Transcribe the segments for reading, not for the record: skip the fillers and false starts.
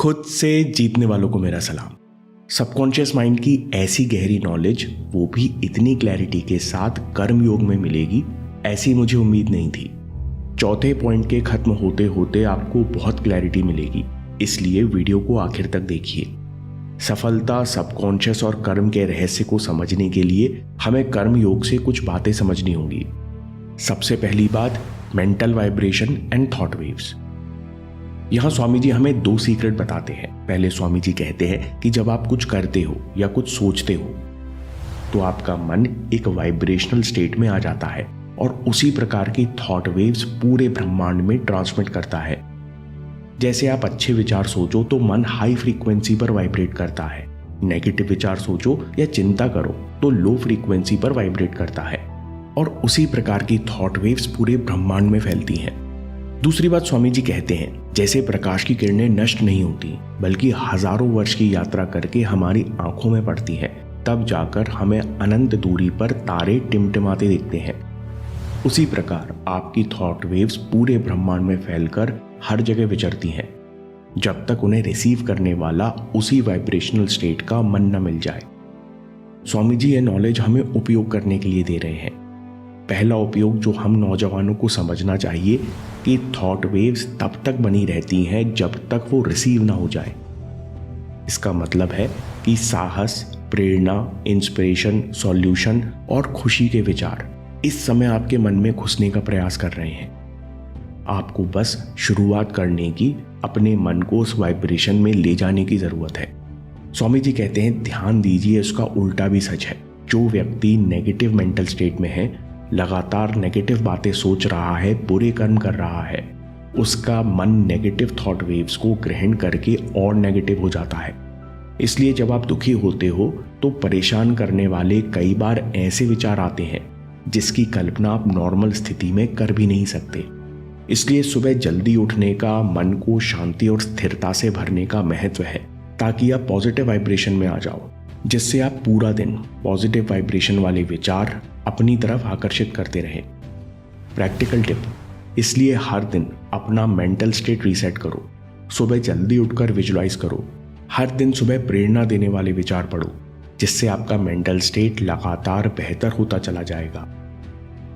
खुद से जीतने वालों को मेरा सलाम। सबकॉन्शियस माइंड की ऐसी गहरी नॉलेज, वो भी इतनी क्लैरिटी के साथ कर्म योग में मिलेगी, ऐसी मुझे उम्मीद नहीं थी। चौथे पॉइंट के खत्म होते होते आपको बहुत क्लैरिटी मिलेगी, इसलिए वीडियो को आखिर तक देखिए। सफलता, सबकॉन्शियस और कर्म के रहस्य को समझने के लिए हमें कर्म योग से कुछ बातें समझनी होंगी। सबसे पहली बात, mental vibration and thought waves. यहां स्वामी जी हमें दो सीक्रेट बताते हैं। पहले स्वामी जी कहते हैं कि जब आप कुछ करते हो या कुछ सोचते हो तो आपका मन एक वाइब्रेशनल स्टेट में आ जाता है और उसी प्रकार की थॉट वेव्स पूरे ब्रह्मांड में ट्रांसमिट करता है। जैसे आप अच्छे विचार सोचो तो मन हाई फ्रीक्वेंसी पर वाइब्रेट करता है, नेगेटिव विचार सोचो या चिंता करो तो लो फ्रीक्वेंसी पर वाइब्रेट करता है, और उसी प्रकार की थॉट वेव्स पूरे ब्रह्मांड में फैलती हैं। दूसरी बात स्वामी जी कहते हैं, जैसे प्रकाश की किरणें नष्ट नहीं होती बल्कि हजारों वर्ष की यात्रा करके हमारी आंखों में पड़ती हैं, तब जाकर हमें अनंत दूरी पर तारे टिमटिमाते दिखते हैं। उसी प्रकार आपकी थॉट वेव्स पूरे ब्रह्मांड में फैलकर हर जगह विचरती हैं, जब तक उन्हें रिसीव करने वाला उसी वाइब्रेशनल स्टेट का मन न मिल जाए। स्वामी जी ये नॉलेज हमें उपयोग करने के लिए दे रहे हैं। पहला उपयोग जो हम नौजवानों को समझना चाहिए कि थॉट वेव्स तब तक बनी रहती हैं जब तक वो रिसीव ना हो जाए। इसका मतलब है कि साहस, प्रेरणा, इंस्पिरेशन, सॉल्यूशन और खुशी के विचार इस समय आपके मन में घुसने का प्रयास कर रहे हैं। आपको बस शुरुआत करने की, अपने मन को उस वाइब्रेशन में ले जाने की जरूरत है। स्वामी जी कहते हैं, ध्यान दीजिए, इसका उल्टा भी सच है। जो व्यक्ति नेगेटिव मेंटल स्टेट में है, लगातार नेगेटिव बातें सोच रहा है, बुरे कर्म कर रहा है, उसका मन नेगेटिव थॉट वेव्स को ग्रहण करके और नेगेटिव हो जाता है। इसलिए जब आप दुखी होते हो तो परेशान करने वाले कई बार ऐसे विचार आते हैं जिसकी कल्पना आप नॉर्मल स्थिति में कर भी नहीं सकते। इसलिए सुबह जल्दी उठने का, मन को शांति और स्थिरता से भरने का महत्व है, ताकि आप पॉजिटिव वाइब्रेशन में आ जाओ, जिससे आप पूरा दिन पॉजिटिव वाइब्रेशन वाले विचार अपनी तरफ आकर्षित करते रहें। प्रैक्टिकल टिप, इसलिए हर दिन अपना मेंटल स्टेट रीसेट करो। सुबह जल्दी उठकर विजुलाइज करो। हर दिन सुबह प्रेरणा देने वाले विचार पढ़ो, जिससे आपका मेंटल स्टेट लगातार बेहतर होता चला जाएगा।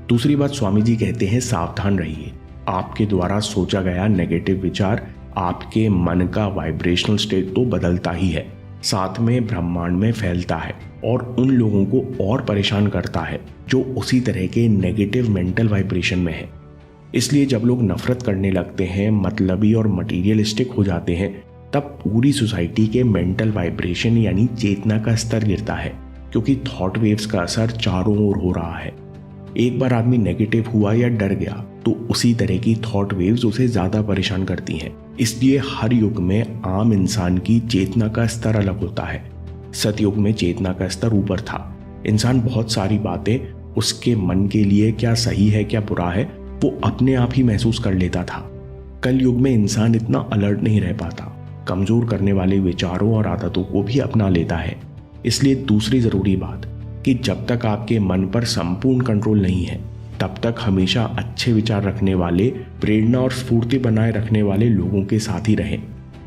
दूसरी बात स्वामी जी कहते हैं, सावधान रहिए। आपके द्वारा सोचा गया नेगेटिव विचार आपके मन का वाइब्रेशनल स्टेट तो बदलता ही है, साथ में ब्रह्मांड में फैलता है और उन लोगों को और परेशान करता है जो उसी तरह के नेगेटिव मेंटल वाइब्रेशन में है। इसलिए जब लोग नफरत करने लगते हैं, मतलबी और मटीरियलिस्टिक हो जाते हैं, तब पूरी सोसाइटी के मेंटल वाइब्रेशन यानी चेतना का स्तर गिरता है, क्योंकि थॉट वेव्स का असर चारों ओर हो रहा है। एक बार आदमी नेगेटिव हुआ या डर गया तो उसी तरह की थॉट वेव्स उसे ज्यादा परेशान करती हैं। इसलिए हर युग में आम इंसान की चेतना का स्तर अलग होता है। सतयुग में चेतना का स्तर ऊपर था। इंसान बहुत सारी बातें, उसके मन के लिए क्या सही है क्या बुरा है, वो अपने आप ही महसूस कर लेता था। कल युग में इंसान इतना अलर्ट नहीं रह पाता, कमजोर करने वाले विचारों और आदतों को भी अपना लेता है। इसलिए दूसरी जरूरी बात कि जब तक आपके मन पर संपूर्ण कंट्रोल नहीं है, तब तक हमेशा अच्छे विचार रखने वाले, प्रेरणा और स्फूर्ति बनाए रखने वाले लोगों के साथ ही रहें।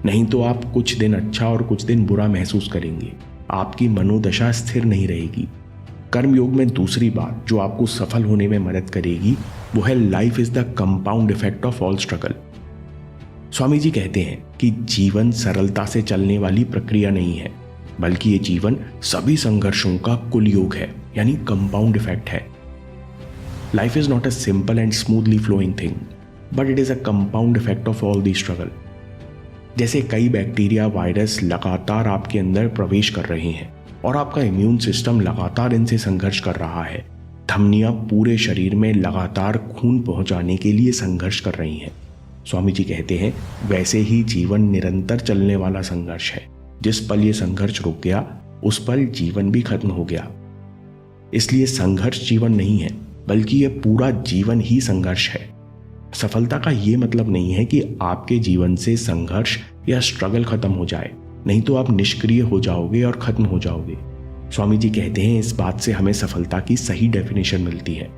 नहीं तो आप कुछ दिन अच्छा और कुछ दिन बुरा महसूस करेंगे। आपकी मनोदशा स्थिर नहीं रहेगी। कर्म योग में दूसरी बात जो आपको सफल होने में मदद करेगी वो है, life is the compound effect of all struggle. Swami ji कहते हैं कि जीवन सरलता से चलने वाली प्रक्रिया नहीं है, बल्कि ये जीवन सभी संघर्षों का कुल योग है, यानी कंपाउंड इफेक्ट है। Life is not a simple and smoothly flowing thing, but it is a compound effect of all the struggle. जैसे कई बैक्टीरिया, वायरस लगातार आपके अंदर प्रवेश कर रहे हैं और आपका इम्यून सिस्टम लगातार इनसे संघर्ष कर रहा है। धमनियां पूरे शरीर में लगातार खून पहुंचाने के लिए संघर्ष कर रही हैं। स्वामी जी कहते हैं, वैसे ही जीवन निरंतर चलने वाला संघर्ष है। जिस पल ये संघर्ष रुक गया, उस पल जीवन भी खत्म हो गया। इसलिए संघर्ष जीवन नहीं है, बल्कि यह पूरा जीवन ही संघर्ष है। सफलता का यह मतलब नहीं है कि आपके जीवन से संघर्ष या स्ट्रगल खत्म हो जाए, नहीं तो आप निष्क्रिय हो जाओगे और खत्म हो जाओगे। स्वामी जी कहते हैं, इस बात से हमें सफलता की सही डेफिनेशन मिलती है।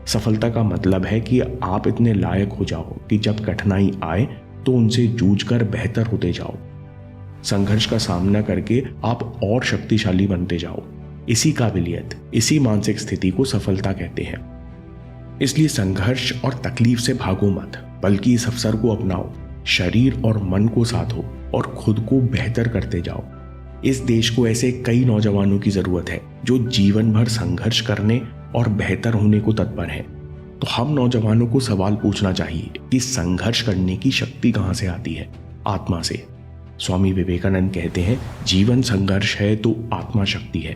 सफलता का मतलब है कि आप इतने लायक हो जाओ कि जब कठिनाई आए तो उनसे जूझकर बेहतर होते जाओ। संघर्ष का सामना करके आप और शक्तिशाली बनते जाओ। इसी काबिलियत, इसी मानसिक स्थिति को सफलता कहते हैं। इसलिए संघर्ष और तकलीफ से भागो मत, बल्कि इस अवसर को अपनाओ, शरीर और मन को साधो और खुद को बेहतर करते जाओ। इस देश को ऐसे कई नौजवानों की जरूरत है जो जीवन भर संघर्ष करने और बेहतर होने को तत्पर है। तो हम नौजवानों को सवाल पूछना चाहिए कि संघर्ष करने की शक्ति कहां से आती है? आत्मा से। स्वामी विवेकानंद कहते हैं, जीवन संघर्ष है तो आत्मा शक्ति है।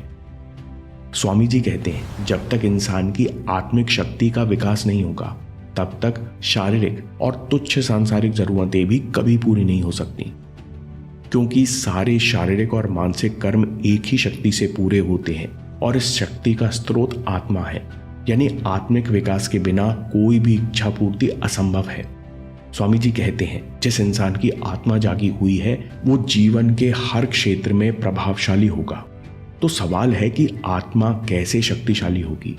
स्वामी जी कहते हैं, जब तक इंसान की आत्मिक शक्ति का विकास नहीं होगा तब तक शारीरिक और तुच्छ सांसारिक जरूरतें भी कभी पूरी नहीं हो सकती, क्योंकि सारे शारीरिक और मानसिक कर्म एक ही शक्ति से पूरे होते हैं और इस शक्ति का स्रोत आत्मा है। यानी आत्मिक विकास के बिना कोई भी इच्छा पूर्ति असंभव है। स्वामी जी कहते हैं, जिस इंसान की आत्मा जागी हुई है वो जीवन के हर क्षेत्र में प्रभावशाली होगा। तो सवाल है कि आत्मा कैसे शक्तिशाली होगी?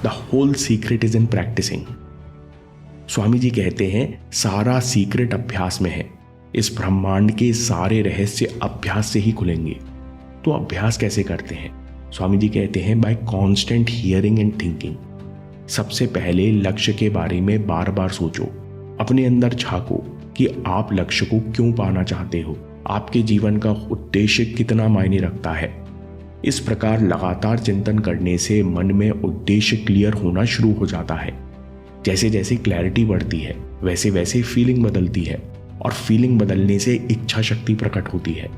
The whole secret is in practicing. Swami ji कहते हैं, सारा सीक्रेट अभ्यास में है। इस ब्रह्मांड के सारे रहस्य अभ्यास से ही खुलेंगे। तो अभ्यास कैसे करते हैं? स्वामी जी कहते हैं, by constant hearing and thinking. सबसे पहले लक्ष्य के बारे में बार बार सोचो, अपने अंदर झांको कि आप लक्ष्य को क्यों पाना चाहते हो, आपके जीवन का उद्देश्य कितना मायने रखता है। इस प्रकार लगातार चिंतन करने से मन में उद्देश्य क्लियर होना शुरू हो जाता है। जैसे जैसे क्लैरिटी बढ़ती है वैसे वैसे फीलिंग बदलती है और फीलिंग बदलने से इच्छा शक्ति प्रकट होती है।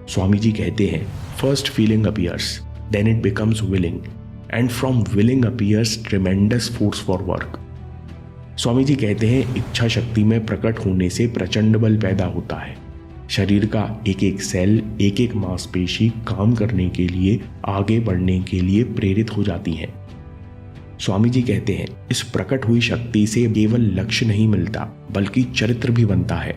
स्वामी जी कहते हैं, first feeling appears, then it becomes willing, and from willing appears tremendous force for work. Swami ji कहते हैं, इच्छा शक्ति में प्रकट होने से प्रचंड बल पैदा होता है। शरीर का एक एक सेल, एक एक मांसपेशी काम करने के लिए, आगे बढ़ने के लिए प्रेरित हो जाती है। स्वामी जी कहते हैं, इस प्रकट हुई शक्ति से केवल लक्ष्य नहीं मिलता बल्कि चरित्र भी बनता है।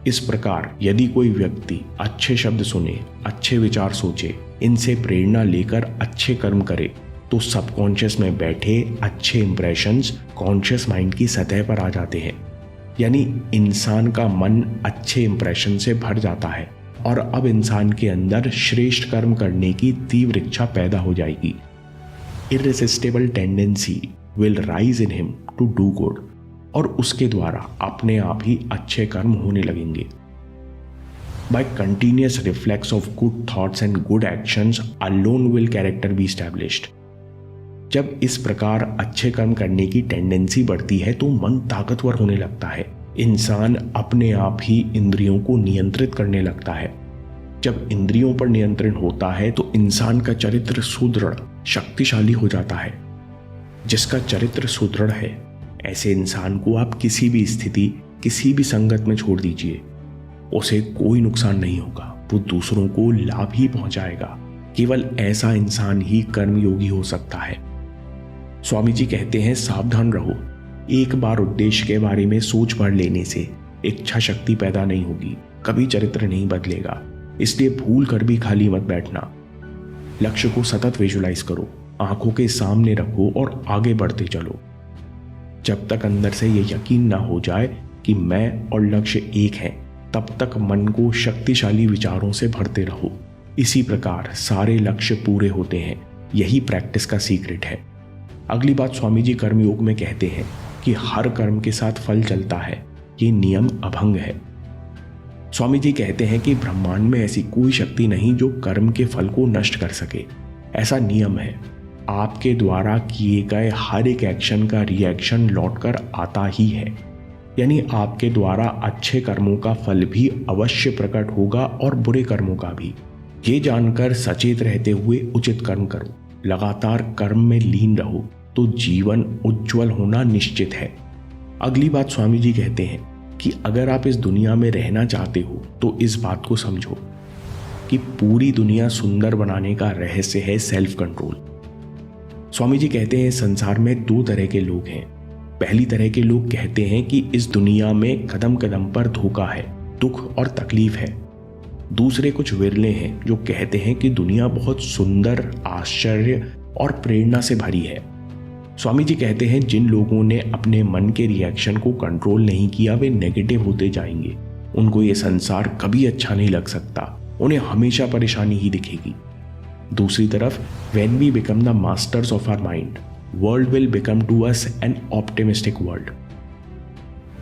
इस प्रकार यदि कोई व्यक्ति अच्छे शब्द सुने, अच्छे विचार सोचे, इनसे प्रेरणा लेकर अच्छे कर्म करे, तो सबकॉन्शियस में बैठे अच्छे इंप्रेशंस कॉन्शियस माइंड की सतह पर आ जाते हैं। यानी इंसान का मन अच्छे इंप्रेशन से भर जाता है और अब इंसान के अंदर श्रेष्ठ कर्म करने की तीव्र इच्छा पैदा हो जाएगी। Irresistible tendency will rise in him to do good, और उसके द्वारा अपने आप ही अच्छे कर्म होने लगेंगे। By continuous reflex of good thoughts and good actions alone will character be established. जब इस प्रकार अच्छे कर्म करने की टेंडेंसी बढ़ती है तो मन ताकतवर होने लगता है। इंसान अपने आप ही इंद्रियों को नियंत्रित करने लगता है। जब इंद्रियों पर नियंत्रण होता है तो इंसान का चरित्र सुदृढ़, शक्तिशाली हो जाता है। जिसका चरित्र सुदृढ़ है, ऐसे इंसान को आप किसी भी स्थिति, किसी भी संगत में छोड़ दीजिए, उसे कोई नुकसान नहीं होगा, वो दूसरों को लाभ ही पहुंचाएगा। केवल ऐसा इंसान ही कर्मयोगी हो सकता है। स्वामी जी कहते हैं, सावधान रहो, एक बार उद्देश्य के बारे में सोच पढ़ लेने से इच्छा शक्ति पैदा नहीं होगी, कभी चरित्र नहीं बदलेगा। इसलिए भूल कर भी खाली मत बैठना। लक्ष्य को सतत विजुलाइज करो, आंखों के सामने रखो और आगे बढ़ते चलो। जब तक अंदर से यह यकीन ना हो जाए कि मैं और लक्ष्य एक हैं, तब तक मन को शक्तिशाली विचारों से भरते रहो। इसी प्रकार सारे लक्ष्य पूरे होते हैं। यही प्रैक्टिस का सीक्रेट है। अगली बात स्वामी जी कर्मयोग में कहते हैं कि हर कर्म के साथ फल चलता है, ये नियम अभंग है। स्वामी जी कहते हैं कि ब्रह्मांड में ऐसी कोई शक्ति नहीं जो कर्म के फल को नष्ट कर सके। ऐसा नियम है, आपके द्वारा किए गए हर एक एक्शन का रिएक्शन लौटकर आता ही है। यानी आपके द्वारा अच्छे कर्मों का फल भी अवश्य प्रकट होगा और बुरे कर्मों का भी। ये जानकर सचेत रहते हुए उचित कर्म करो, लगातार कर्म में लीन रहो, तो जीवन उज्जवल होना निश्चित है। अगली बात स्वामी जी कहते हैं कि अगर आप इस दुनिया में रहना चाहते हो तो इस बात को समझो कि पूरी दुनिया सुंदर बनाने का रहस्य है सेल्फ कंट्रोल। स्वामी जी कहते हैं, संसार में दो तरह के लोग हैं। पहली तरह के लोग कहते हैं कि इस दुनिया में कदम कदम पर धोखा है, दुख और तकलीफ है। दूसरे कुछ विरले हैं जो कहते हैं कि दुनिया बहुत सुंदर, आश्चर्य और प्रेरणा से भरी है। स्वामी जी कहते हैं, जिन लोगों ने अपने मन के रिएक्शन को कंट्रोल नहीं किया वे नेगेटिव होते जाएंगे। उनको ये संसार कभी अच्छा नहीं लग सकता, उन्हें हमेशा परेशानी ही दिखेगी। दूसरी तरफ, when we become the masters of our mind, world will become to us an optimistic world.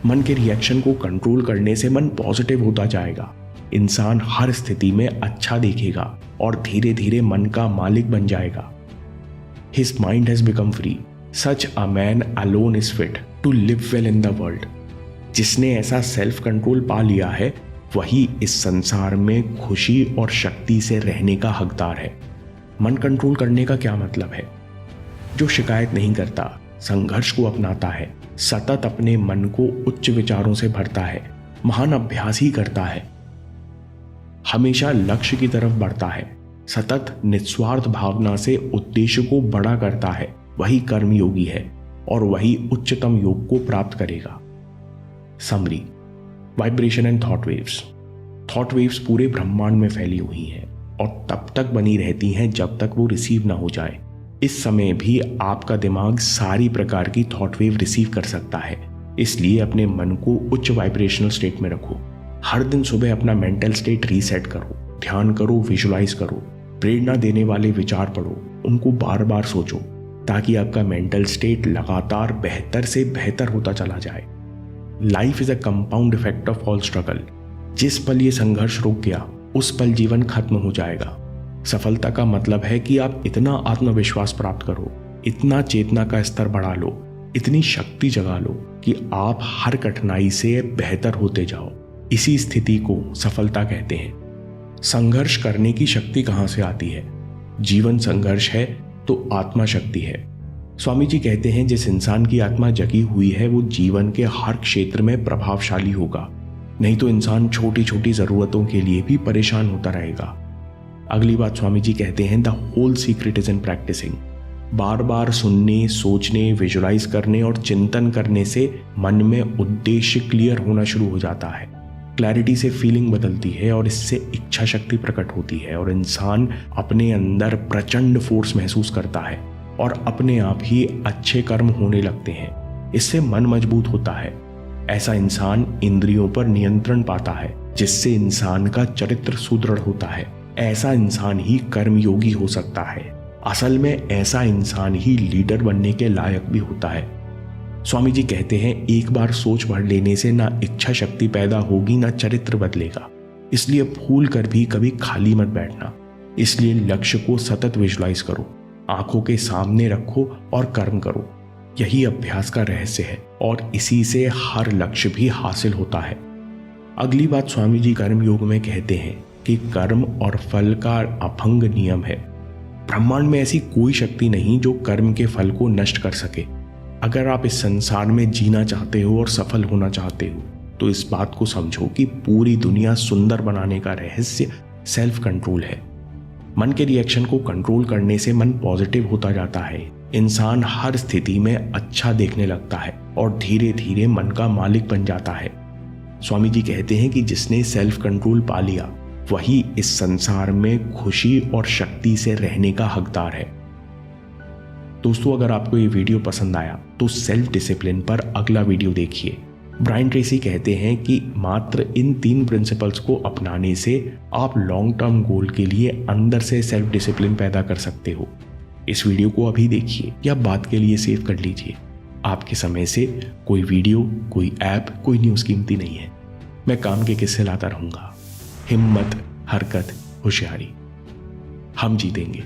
मन के रिएक्शन को कंट्रोल करने से मन पॉजिटिव होता जाएगा, इंसान हर स्थिति में अच्छा देखेगा और धीरे धीरे मन का मालिक बन जाएगा। His mind has become free. Such a man alone is fit to live well in the world. जिसने ऐसा सेल्फ कंट्रोल पा लिया है वही इस संसार में खुशी और शक्ति से रहने का हकदार है। मन कंट्रोल करने का क्या मतलब है? जो शिकायत नहीं करता, संघर्ष को अपनाता है, सतत अपने मन को उच्च विचारों से भरता है, महान अभ्यास ही करता है, हमेशा लक्ष्य की तरफ बढ़ता है, सतत निस्वार्थ भावना से उद्देश्य को बड़ा करता है, वही कर्मयोगी है और वही उच्चतम योग को प्राप्त करेगा। Summary, vibration and thought waves. Thought waves पूरे ब्रह्मांड में फैली हुई हैं और तब तक बनी रहती हैं जब तक वो रिसीव ना हो जाए। इस समय भी आपका दिमाग सारी प्रकार की थॉट वेव रिसीव कर सकता है, इसलिए अपने मन को उच्च वाइब्रेशनल स्टेट में रखो। हर दिन सुबह अपना मेंटल स्टेट रीसेट करो, ध्यान करो, विजुलाइज करो, प्रेरणा देने वाले विचार पढ़ो, उनको बार बार सोचो, ताकि आपका मेंटल स्टेट लगातार बेहतर से बेहतर होता चला जाए। Life is a compound effect of all struggle. जिस पल ये संघर्ष रुक गया उस पल जीवन खत्म हो जाएगा। सफलता का मतलब है कि आप इतना आत्मविश्वास प्राप्त करो, इतना चेतना का स्तर बढ़ा लो, इतनी शक्ति जगा लो कि आप हर कठिनाई से बेहतर होते जाओ। इसी स्थिति को सफलता कहते हैं। संघर्ष करने की शक्ति कहां से आती है? जीवन संघर्ष है तो आत्मा शक्ति है। स्वामी जी कहते हैं, जिस इंसान की आत्मा जगी हुई है वो जीवन के हर क्षेत्र में प्रभावशाली होगा, नहीं तो इंसान छोटी छोटी जरूरतों के लिए भी परेशान होता रहेगा। अगली बात स्वामी जी कहते हैं, the whole secret is in practicing. बार बार सुनने, सोचने, विजुलाइज करने और चिंतन करने से मन में उद्देश्य क्लियर होना शुरू हो जाता है। क्लैरिटी से फीलिंग बदलती है और इससे इच्छा शक्ति प्रकट होती है और इंसान अपने अंदर प्रचंड फोर्स महसूस करता है और अपने आप ही अच्छे कर्म होने लगते हैं। इससे मन मजबूत होता है। ऐसा इंसान इंद्रियों पर नियंत्रण पाता है, जिससे इंसान का चरित्र सुदृढ़ होता है। ऐसा इंसान ही कर्मयोगी हो सकता है। असल में ऐसा इंसान ही लीडर बनने के लायक भी होता है। स्वामी जी कहते हैं, एक बार सोच भर लेने से ना इच्छा शक्ति पैदा होगी ना चरित्र बदलेगा। इसलिए भूल कर भी कभी खाली मत बैठना। इसलिए लक्ष्य को सतत विजुलाइज करो, आंखों के सामने रखो और कर्म करो। यही अभ्यास का रहस्य है और इसी से हर लक्ष्य भी हासिल होता है। अगली बात स्वामी जी कर्म योग में कहते हैं कि कर्म और फल का अभंग नियम है। ब्रह्मांड में ऐसी कोई शक्ति नहीं जो कर्म के फल को नष्ट कर सके। अगर आप इस संसार में जीना चाहते हो और सफल होना चाहते हो तो इस बात को समझो कि पूरी दुनिया सुंदर बनाने का रहस्य सेल्फ कंट्रोल है। मन के रिएक्शन को कंट्रोल करने से मन पॉजिटिव होता जाता है, इंसान हर स्थिति में अच्छा देखने लगता है और धीरे धीरे मन का मालिक बन जाता है। स्वामी जी कहते हैं कि जिसने सेल्फ कंट्रोल पा लिया वही इस संसार में खुशी और शक्ति से रहने का हकदार है। दोस्तों, अगर आपको ये वीडियो पसंद आया तो सेल्फ डिसिप्लिन पर अगला वीडियो देखिए। ब्रायन ट्रेसी कहते हैं कि मात्र इन 3 प्रिंसिपल्स को अपनाने से आप लॉन्ग टर्म गोल के लिए अंदर से सेल्फ डिसिप्लिन पैदा कर सकते हो। इस वीडियो को अभी देखिए या बाद के लिए सेव कर लीजिए। आपके समय से कोई वीडियो, कोई ऐप, कोई न्यूज़ कीमती नहीं है। मैं काम के किस्से लाता रहूंगा। हिम्मत, हरकत, होशियारी, हम जीतेंगे।